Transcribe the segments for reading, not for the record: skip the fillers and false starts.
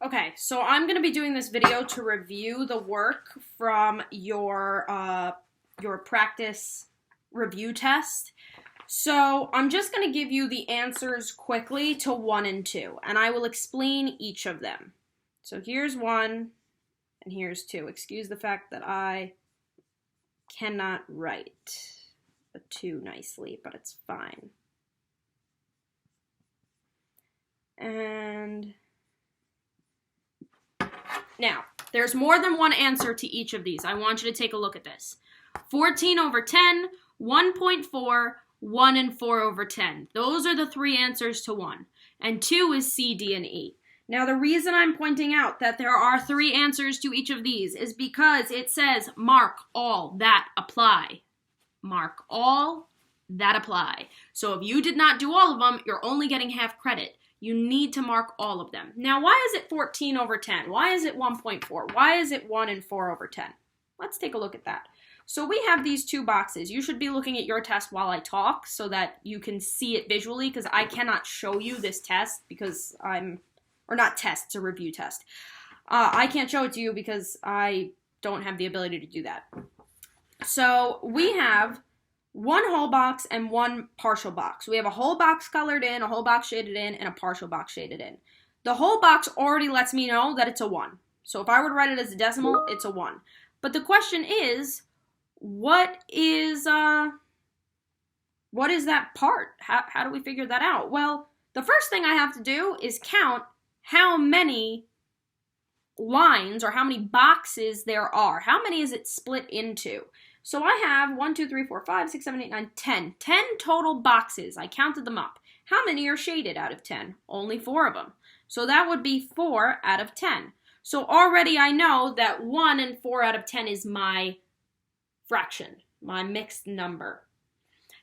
Okay, so I'm going to be doing this video to review the work from your practice review test. So I'm just going to give you the answers quickly to 1 and 2, and I will explain each of them. So here's 1, and here's 2. Excuse the fact that I cannot write a 2 nicely, but it's fine. And now, there's more than one answer to each of these. I want you to take a look at this. 14 over 10, 1.4, 1 and 4 over 10. Those are the 3 answers to 1. And 2 is C, D, and E. Now, the reason I'm pointing out that there are 3 answers to each of these is because it says mark all that apply. Mark all that apply. So if you did not do all of them, you're only getting half credit. You need to mark all of them. Now, why is it 14 over 10? Why is it 1.4? Why is it 1 and 4 over 10? Let's take a look at that. So we have these 2 boxes. You should be looking at your test while I talk so that you can see it visually, because I cannot show you this test because or not test, it's a review test. I can't show it to you because I don't have the ability to do that. So we have 1 whole box and 1 partial box. We have a whole box colored in, a whole box shaded in, and a partial box shaded in. The whole box already lets me know that it's a 1. So if I were to write it as a decimal, it's a 1. But the question is, what is that part? How do we figure that out? Well, the first thing I have to do is count how many lines or how many boxes there are. How many is it split into? So I have 1, 2, 3, 4, 5, 6, 7, 8, 9, 10. 10 total boxes. I counted them up. How many are shaded out of 10? Only 4 of them. So that would be 4 out of 10. So already I know that 1 and 4 out of 10 is my fraction, my mixed number.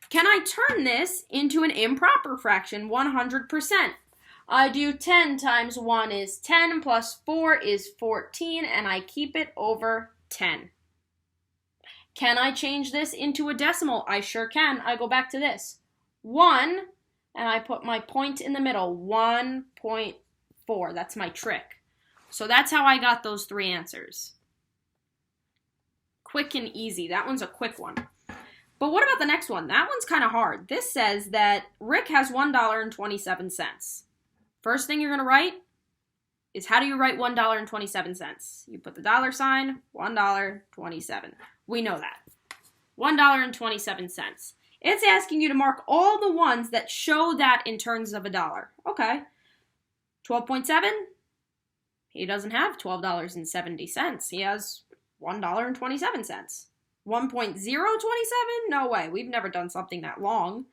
Can I turn this into an improper fraction 100%? I do 10 times 1 is 10 plus 4 is 14, and I keep it over 10. Can I change this into a decimal? I sure can. I go back to this. 1, and I put my point in the middle, 1.4. That's my trick. So that's how I got those 3 answers. Quick and easy. That one's a quick one. But what about the next one? That one's kind of hard. This says that Rick has $1.27. First thing you're going to write is, how do you write $1.27? You put the dollar sign, $1.27. We know that. $1.27. It's asking you to mark all the ones that show that in terms of a dollar. Okay. 12.7? He doesn't have $12.70. He has $1.27. 1.027? No way. We've never done something that long.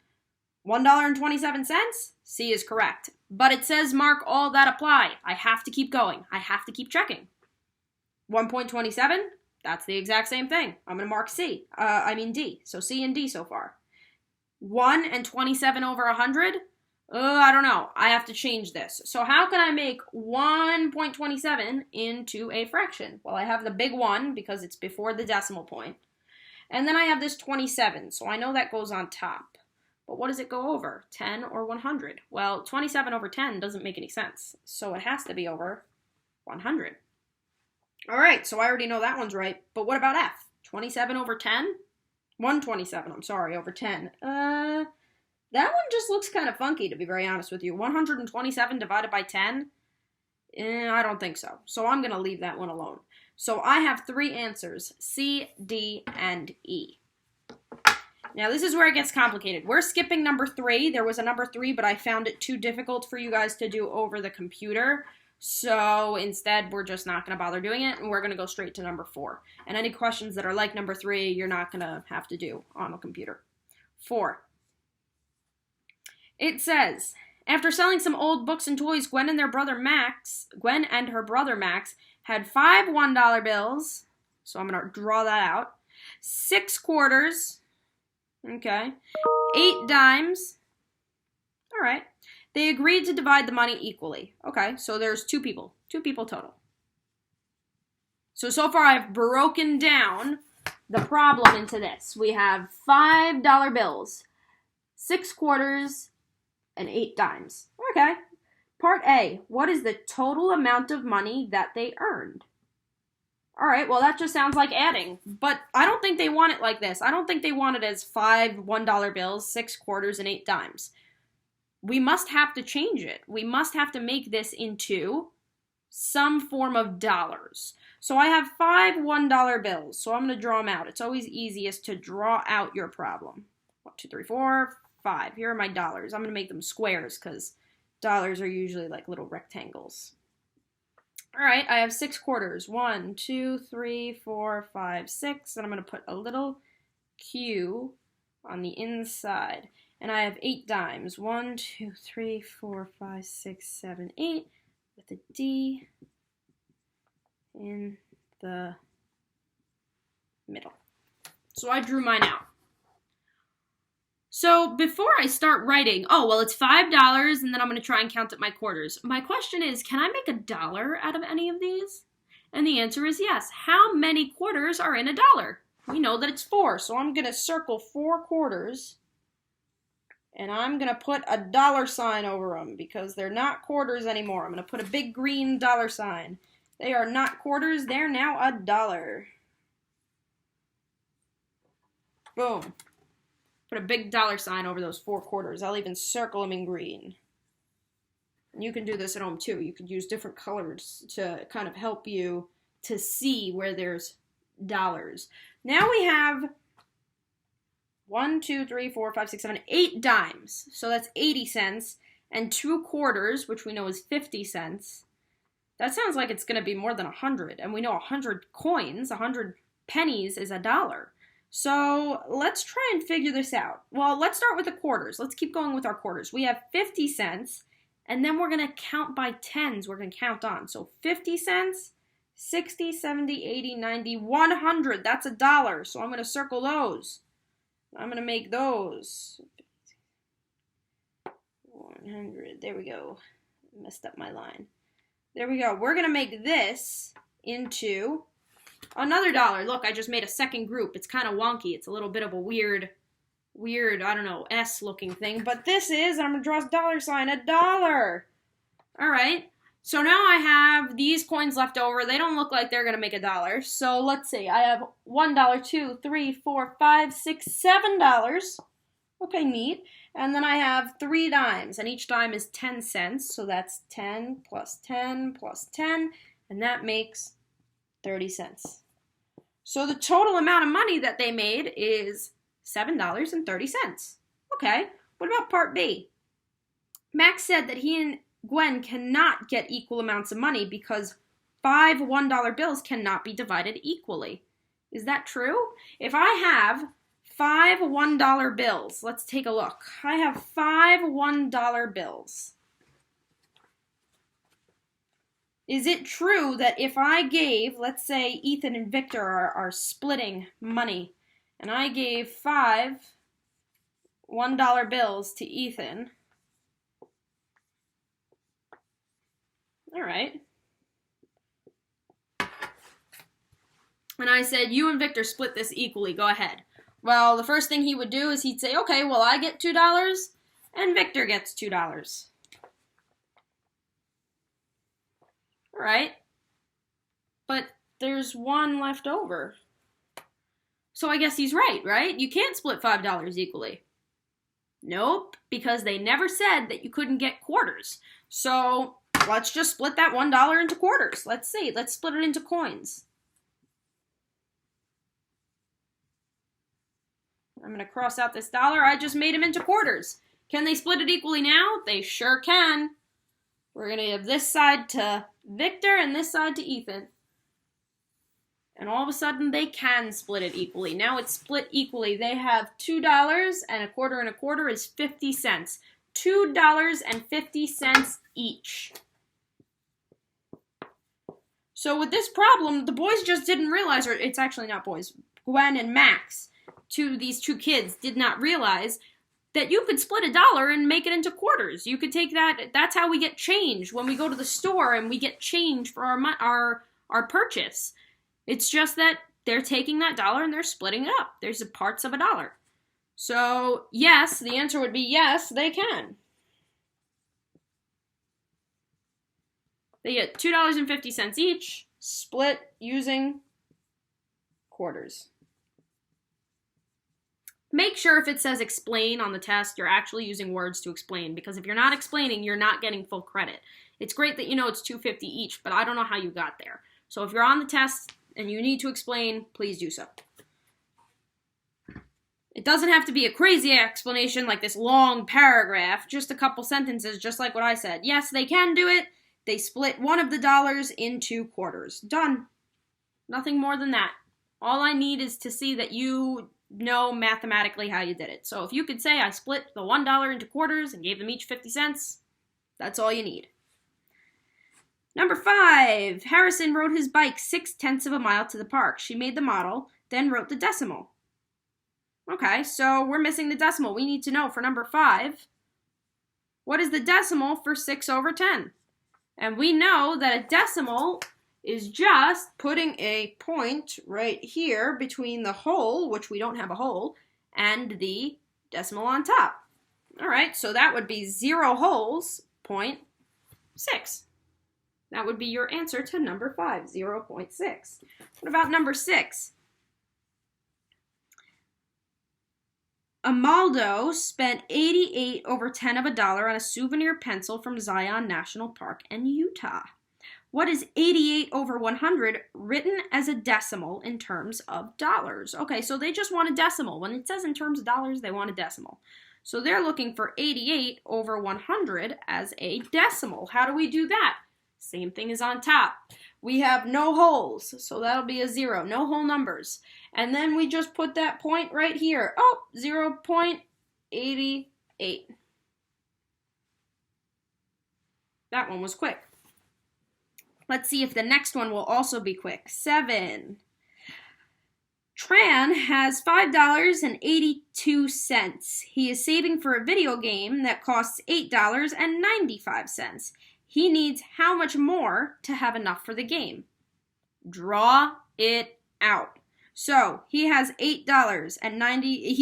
$1.27? C is correct. But it says mark all that apply. I have to keep going. I have to keep checking. 1.27? That's the exact same thing. I'm going to mark D. So C and D so far. 1 and 27 over 100? I don't know. I have to change this. So how can I make 1.27 into a fraction? Well, I have the big 1 because it's before the decimal point. And then I have this 27, so I know that goes on top. But what does it go over? 10 or 100? Well, 27 over 10 doesn't make any sense. So it has to be over 100. All right, so I already know that one's right. But what about F? 27 over 10? 127, I'm sorry, over 10. That one just looks kind of funky, to be very honest with you. 127 divided by 10? I don't think so. So I'm going to leave that one alone. So I have 3 answers, C, D, and E. Now this is where it gets complicated. We're skipping number 3. There was a number 3, but I found it too difficult for you guys to do over the computer. So instead, we're just not going to bother doing it, and we're going to go straight to number 4. And any questions that are like number 3, you're not going to have to do on a computer. 4. It says, after selling some old books and toys, Gwen and her brother Max had 5 $1 bills. So I'm going to draw that out. 6 quarters. Okay. 8 dimes. All right. They agreed to divide the money equally. Okay, so there's 2 people. 2 people total. So far I've broken down the problem into this. We have $5 bills, 6 quarters, and 8 dimes. Okay, Part A, what is the total amount of money that they earned? All right, well, that just sounds like adding, but I don't think they want it like this. I don't think they want it as 5 $1 bills, 6 quarters, and 8 dimes. We must have to change it. We must have to make this into some form of dollars. So I have 5 $1 bills, so I'm going to draw them out. It's always easiest to draw out your problem. 1, 2, 3, 4, 5. Here are my dollars. I'm going to make them squares because dollars are usually like little rectangles. All right, I have 6 quarters. 1, 2, 3, 4, 5, 6. And I'm going to put a little Q on the inside. And I have 8 dimes. 1, 2, 3, 4, 5, 6, 7, 8. With a D in the middle. So I drew mine out. So before I start writing, oh, well, it's $5, and then I'm going to try and count up my quarters. My question is, can I make a dollar out of any of these? And the answer is yes. How many quarters are in a dollar? We know that it's 4, so I'm going to circle 4 quarters, and I'm going to put a dollar sign over them because they're not quarters anymore. I'm going to put a big green dollar sign. They are not quarters. They're now a dollar. Boom. Put a big dollar sign over those 4 quarters. I'll even circle them in green. And you can do this at home too. You could use different colors to kind of help you to see where there's dollars. Now we have 1, 2, 3, 4, 5, 6, 7, 8 dimes. So that's 80 cents. And 2 quarters, which we know is 50 cents. That sounds like it's going to be more than 100. And we know 100 coins, 100 pennies is a dollar. So let's try and figure this out. Well, let's start with the quarters. Let's keep going with our quarters. We have 50 cents, and then we're going to count by tens. We're going to count on. So 50 cents, 60, 70, 80, 90, 100. That's a dollar. So I'm going to circle those. I'm going to make those 100. There we go. Messed up my line. There we go. We're going to make this into another dollar. Look, I just made a second group. It's kind of wonky. It's a little bit of a weird, I don't know, S-looking thing. But this is, I'm going to draw a dollar sign, a dollar. All right. So now I have these coins left over. They don't look like they're going to make a dollar. So let's see. I have $1, $2, $3, $4, $5, $6, $7. Okay, neat. And then I have 3 dimes, and each dime is 10 cents. So that's 10 plus 10 plus 10, and that makes 30 cents. So the total amount of money that they made is $7.30. Okay, what about part B? Max said that he and Gwen cannot get equal amounts of money because 5 $1 bills cannot be divided equally. Is that true? If I have 5 $1 bills, let's take a look. I have 5 $1 bills. Is it true that if I gave, let's say Ethan and Victor are splitting money, and I gave 5 $1 bills to Ethan, all right, and I said, you and Victor split this equally, go ahead. Well, the first thing he would do is he'd say, okay, well, I get $2 and Victor gets $2. All right, but there's 1 left over. So I guess he's right? You can't split $5 equally. Nope, because they never said that you couldn't get quarters. So let's just split that $1 into quarters. Let's see, let's split it into coins. I'm going to cross out this dollar. I just made them into quarters. Can they split it equally now? They sure can. We're going to give this side to Victor and this side to Ethan. And all of a sudden, they can split it equally. Now it's split equally. They have $2, and a quarter is 50 cents. $2.50 each. So with this problem, the boys just didn't realize, or it's actually not boys, Gwen and Max, these two kids did not realize that you could split $1 and make it into quarters. You could take that. That's how we get change when we go to the store and we get change for our purchase. It's just that they're taking that dollar and they're splitting it up. There's parts of $1. So yes, the answer would be yes, they can. They get $2.50 each, split using quarters. Make sure if it says explain on the test, you're actually using words to explain, because if you're not explaining, you're not getting full credit. It's great that you know it's $2.50 each, but I don't know how you got there. So if you're on the test and you need to explain, please do so. It doesn't have to be a crazy explanation like this long paragraph, just a couple sentences, just like what I said. Yes, they can do it. They split one of the dollars into quarters. Done. Nothing more than that. All I need is to see that you know mathematically how you did it. So if you could say I split the $1 into quarters and gave them each 50 cents, that's all you need. Number 5, Harrison rode his bike 0.6 of a mile to the park. She made the model, then wrote the decimal. Okay, so we're missing the decimal. We need to know for number 5, what is the decimal for 6/10? And we know that a decimal is just putting a point right here between the whole, which we don't have a whole, and the decimal on top. All right, so that would be 0 wholes, 0.6. That would be your answer to number 5, 0.6. What about number 6? Amaldo spent 88/10 of a dollar on a souvenir pencil from Zion National Park in Utah. What is 88/100 written as a decimal in terms of dollars? Okay, so they just want a decimal. When it says in terms of dollars, they want a decimal. So they're looking for 88/100 as a decimal. How do we do that? Same thing as on top. We have no holes, so that'll be a 0, no whole numbers. And then we just put that point right here. Oh, 0.88. That one was quick. Let's see if the next one will also be quick. 7. Tran has $5.82. He is saving for a video game that costs $8.95. He needs how much more to have enough for the game? Draw it out. So he has he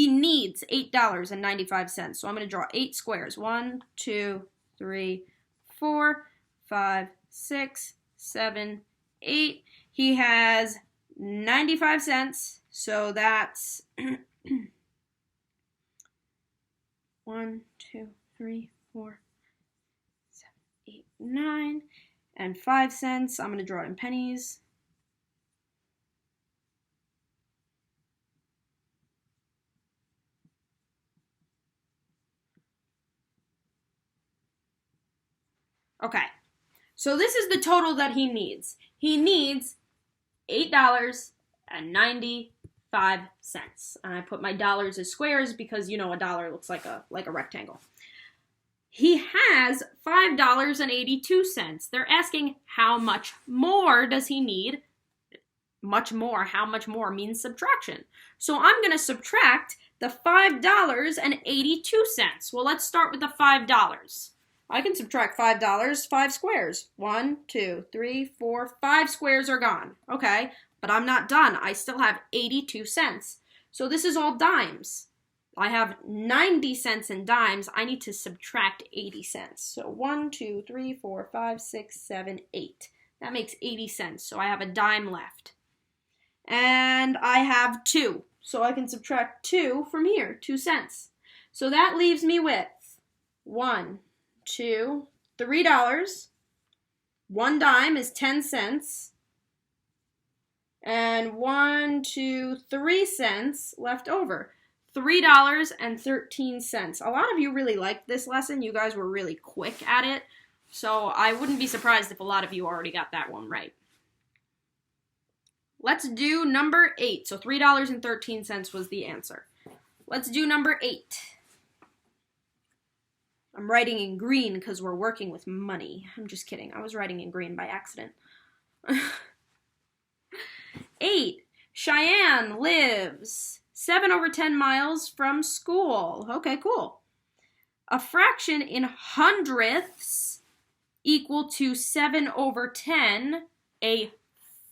needs $8.95. So I'm going to draw 8 squares. 1, 2, 3, 4, 5, 6, 7, 8. He has 95 cents. So that's 1, 2, 3, 4, 7, 8, 9, and 5 cents. I'm going to draw it in pennies. Okay, so this is the total that he needs. He needs $8.95. And I put my dollars as squares because, you know, a dollar looks like a rectangle. He has $5.82. They're asking how much more does he need? Much more. How much more means subtraction. So I'm going to subtract the $5.82. Well, let's start with the $5. I can subtract $5, 5 squares. 1, 2, 3, 4, 5 squares are gone. Okay, but I'm not done. I still have 82 cents. So this is all dimes. I have 90 cents in dimes. I need to subtract 80 cents. So 1, 2, 3, 4, 5, 6, 7, 8. That makes 80 cents. So I have a dime left. And I have 2. So I can subtract 2 from here, 2 cents. So that leaves me with 1, 2, $3. 1 dime is 10 cents. And 1, 2, 3 cents left over. $3.13. A lot of you really liked this lesson. You guys were really quick at it. So I wouldn't be surprised if a lot of you already got that one right. Let's do number 8. So $3.13 was the answer. Let's do number 8. I'm writing in green because we're working with money. I'm just kidding. I was writing in green by accident. 8. Cheyenne lives 7/10 miles from school. Okay, cool. A fraction in hundredths equal to 7/10. A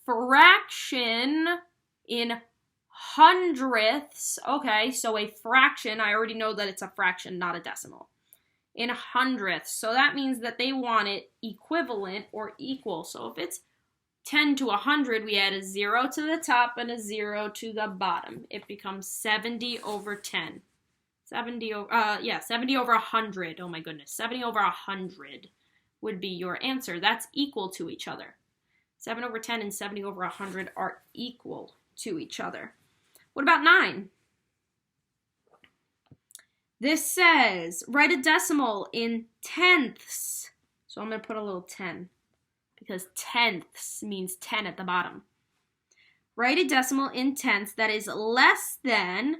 fraction in hundredths. Okay, so a fraction, I already know that it's a fraction, not a decimal. in hundredths. So that means that they want it equivalent or equal. So if it's 10 to 100, we add a 0 to the top and a 0 to the bottom. It becomes 70 over 10. 70 over 100. Oh my goodness. 70 over 100 would be your answer. That's equal to each other. 7 over 10 and 70 over 100 are equal to each other. What about 9? This says, write a decimal in tenths. So I'm going to put a little 10 because tenths means 10 at the bottom. Write a decimal in tenths that is less than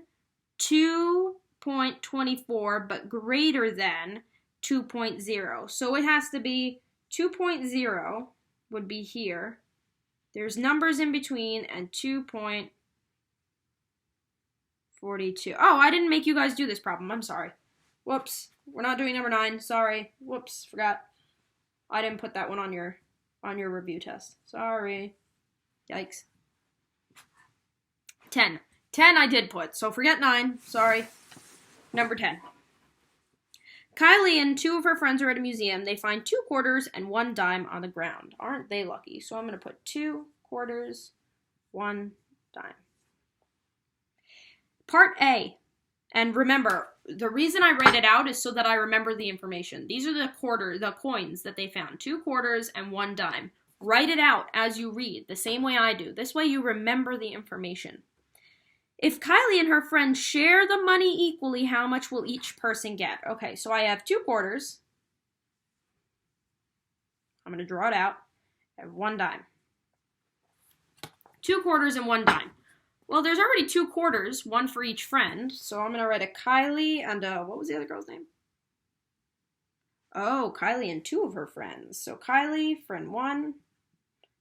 2.24 but greater than 2.0. So it has to be 2.0 would be here. There's numbers in between and 2.42. Oh, I didn't make you guys do this problem. I'm sorry. Whoops. We're not doing number 9. Sorry. Whoops. Forgot. I didn't put that one on your review test. Sorry. Yikes. 10. 10 I did put, so forget 9. Sorry. Number 10. Kylie and 2 of her friends are at a museum. They find 2 quarters and 1 dime on the ground. Aren't they lucky? So I'm going to put 2 quarters, 1 dime. Part A. And remember, the reason I write it out is so that I remember the information. These are the coins that they found. 2 quarters and 1 dime. Write it out as you read, the same way I do. This way you remember the information. If Kylie and her friends share the money equally, how much will each person get? Okay, so I have 2 quarters. I'm going to draw it out. I have 1 dime. 2 quarters and 1 dime. Well, there's already 2 quarters, 1 for each friend. So I'm going to write a Kylie and what was the other girl's name? Oh, Kylie and 2 of her friends. So Kylie, friend 1,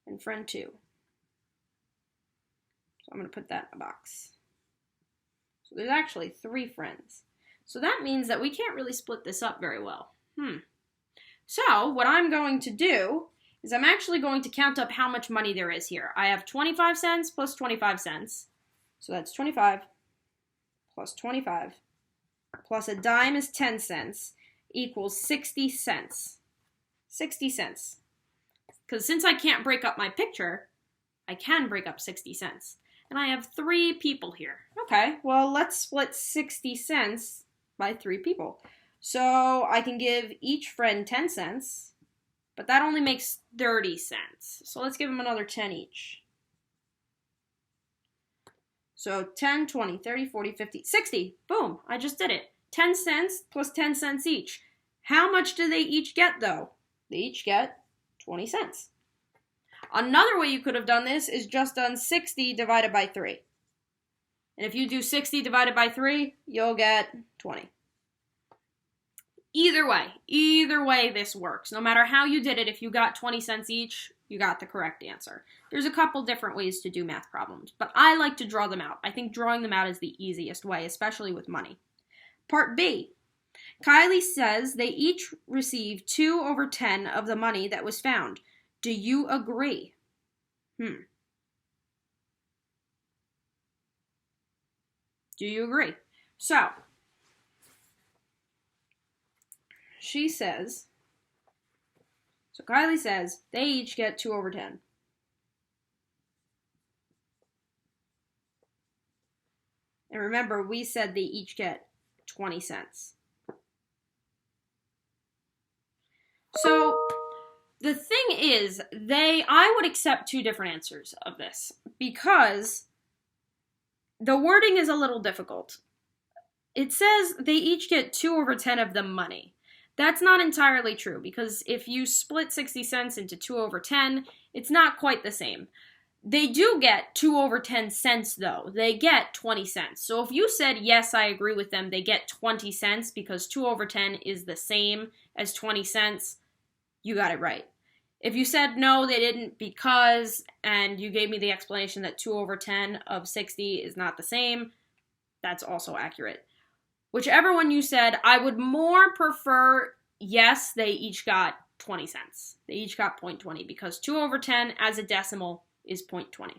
and friend 2. So I'm going to put that in a box. So there's actually 3 friends. So that means that we can't really split this up very well. So what I'm going to do is I'm actually going to count up how much money there is here. I have 25 cents plus 25 cents. So that's 25 plus 25 plus a dime is 10 cents equals 60 cents. 60 cents. Because since I can't break up my picture, I can break up 60 cents. And I have 3 people here. Okay, well, let's split 60 cents by 3 people. So I can give each friend 10 cents, but that only makes 30 cents. So let's give them another 10 each. So 10, 20, 30, 40, 50, 60. Boom, I just did it. 10 cents plus 10 cents each. How much do they each get, though? They each get 20 cents. Another way you could have done this is just done 60 divided by 3. And if you do 60 divided by 3, you'll get 20. Either way this works. No matter how you did it, if you got 20 cents each, you got the correct answer. There's a couple different ways to do math problems, but I like to draw them out. I think drawing them out is the easiest way, especially with money. Part B. Kylie says they each receive 2 over 10 of the money that was found. Do you agree? Do you agree? So, Kylie says they each get 2 over 10. And remember, we said they each get 20 cents. So, the thing is, I would accept 2 different answers of this because the wording is a little difficult. It says they each get 2 over 10 of the money. That's not entirely true because if you split 60 cents into 2 over 10, it's not quite the same. They do get 2 over 10 cents though. They get 20 cents. So if you said, yes, I agree with them, they get 20 cents because 2 over 10 is the same as 20 cents, you got it right. If you said no, they didn't because, and you gave me the explanation that 2 over 10 of 60 is not the same, that's also accurate. Whichever one you said, I would more prefer, yes, they each got 20 cents. They each got 0.20 because 2 over 10 as a decimal is 0.20.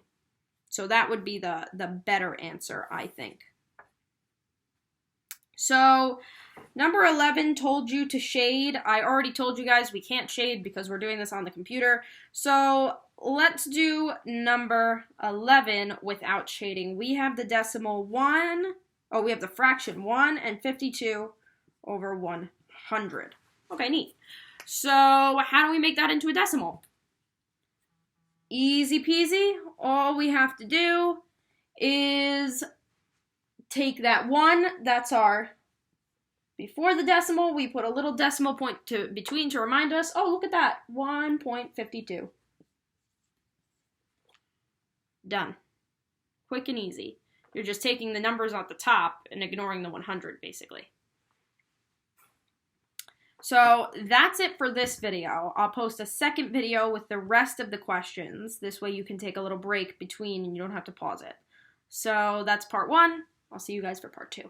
So that would be the better answer, I think. So number 11 told you to shade. I already told you guys we can't shade because we're doing this on the computer. So let's do number 11 without shading. We have the decimal 1. Oh, we have the fraction 1 and 52 over 100. Okay, neat. So how do we make that into a decimal? Easy peasy. All we have to do is take that 1, that's our before the decimal, we put a little decimal point between to remind us, oh, look at that, 1.52. Done. Quick and easy. You're just taking the numbers at the top and ignoring the 100, basically. So that's it for this video. I'll post a second video with the rest of the questions. This way you can take a little break between and you don't have to pause it. So that's part 1. I'll see you guys for part 2.